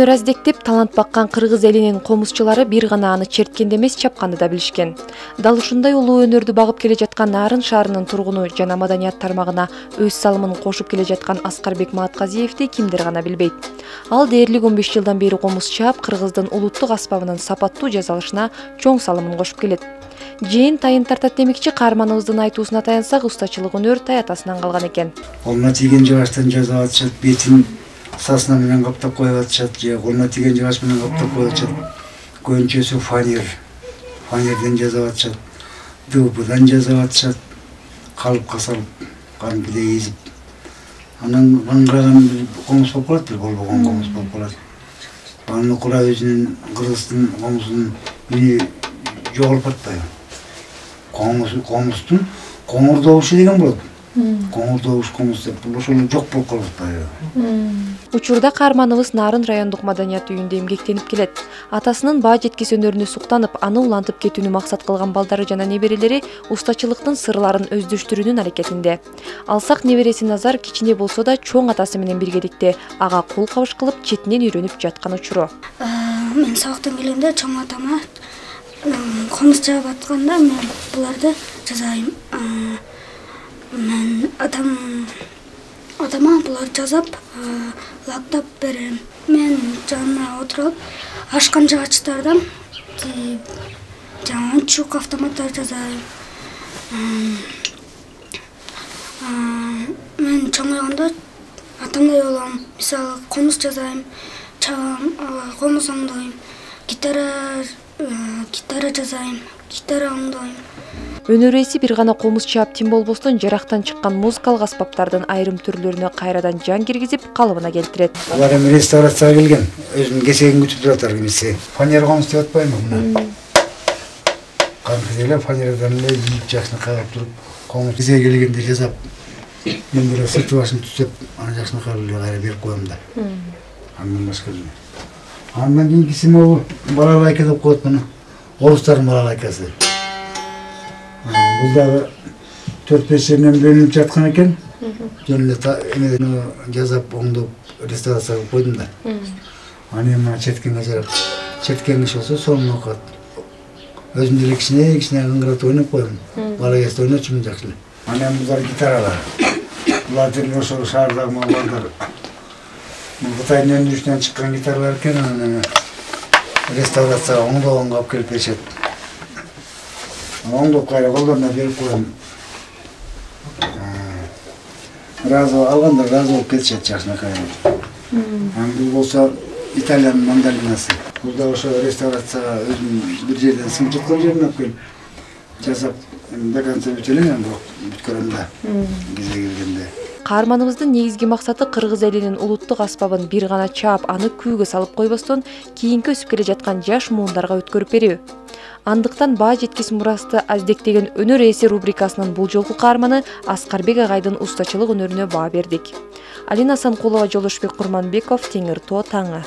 Өнөр аздектеп талант баккан кыргыз элинин комузчулары бир гана аны черткенде эмес, чапканды да билишкен. Дал ушундай улуу өнөрдү багып келе жаткан Нарын шаарынын тургуну жана маданият тармагына өз салымын кошуп келе жаткан Аскарбек Маатказиевди кимдер гана билбейт. Ал дээрлик 15 жылдан бери комуз чаап, кыргыздын улуттук аспабынын сапаттуу жасалышына чоң салымын кошуп келет. Жээн тайын тартат демекчи, каарманыбыздын айтуусуна таянсак, устачылык өнөр таятасынан калган экен. Колуна тийген жыгачтан жазып атышат, бетин сасына менен каптап коюп атышат, же колуна тийген жыгач менен каптап коюп атышат. Көбүнчөсү фанерден жазып атышат, ДВПдан жазып атышат, калыпка салып, кандайдей эзип. Анан аңгыраган комуз болуп калат, бир болбогон комуз болуп калат. Аны кура өзүнүн кыргыздын комузунун мини жоголуп атпайбы. Комуздун коңур добушу деген болот. Коңур добуш комуз деп ошол жок болуп калып атпайбы. Учурда каарманыбыз Нарын райондук маданият үйүндө эмгектенип келет. Атасынын баа жеткис өнөрүнө суктанып, аны улантып кетүүнү максат кылган балдары жана неберелери устачылыктын сырларын өздөштүрүүнүн аракетинде. Алсак небереси Назар кичине болсо да чоң атасы менен биргеликте ага кол кабыш кылып, четинен үйрөнүп жаткан учуру. Мен сабактан келгенде чоң атама комуз чаап атканда мен буларды жазайм. Мен атама буларды жазап, лактап берем. Мен жанына отуруп, ашкан жыгачтардан жаңа чук автоматтар жазайм. Мен чоңойгондо атамдай болом. Мисалы, комуз жазайм, чабам, комуз оңдойм, гитара жазайм, гитара оңдойм. Өнөр ээси бир гана комуз чаап тим болбостон, жарактан чыккан музыкалык аспаптардын айрым түрлөрүнө кайрадан жан киргизип, калыбына келтирет. Алар эми реставрацияга келген, өзүнүн кесегин күтүп турат кимиси. Фанера комуз деп атпайбы муну? Кантип эле фанерадан эле ийип жакшына кагып туруп, комуз кесеге келгенде жасап, мен деле сырты башын түзөп, аны жакшына кагып кайра берип коем да. Андан башка. Андан кийинкиси могу балалайка деп коет муну. Орустардын балалайкасы. Бул дагы 4-5 жерден бөлүнүп жаткан экен. Жөн эле жазап, оңдоп, реставрация кылып койдум да. Аны эми четкенге жарап, четкен иш болсо сонун окуат. Өзүм деле кичине ыңгыратып ойноп коем. Бала кезде ойночумун жакшы эле. Анан булар гитаралар. Булар деле ошол шаардагы балдар. Кытайдын өндүрүшүнөн чыккан гитаралар экен, анан реставрацияга оңдогонго алып келип беришет. Оңдоп кайра колдоруна берип коем. Алгандар разы болуп кетишет жакшына кайра. Бул болсо Италиянын мандалинасы. Бул да ошо реставрацияга өзүм бир жерден сынып жаткан жерин алып келип жасап, до конца бүтөлөйм, бүткөрөм да. Кезе келгенде. Каарманыбыздын негизги максаты кыргыз элинин улуттук аспабын бир гана чаап, аны күүгө салып койбостон, кийинки өсүп келе жаткан жаш муундарга өткөрүп берүү. Андыктан баа жеткис мурасты аздектеген өнөр ээси рубрикасынын бул жолку каарманы Аскарбек агайдын устачылык өнөрүнө баа бердик. Алина Санкулова, Жолошбек Курманбеков, Теңир Тоо таңы.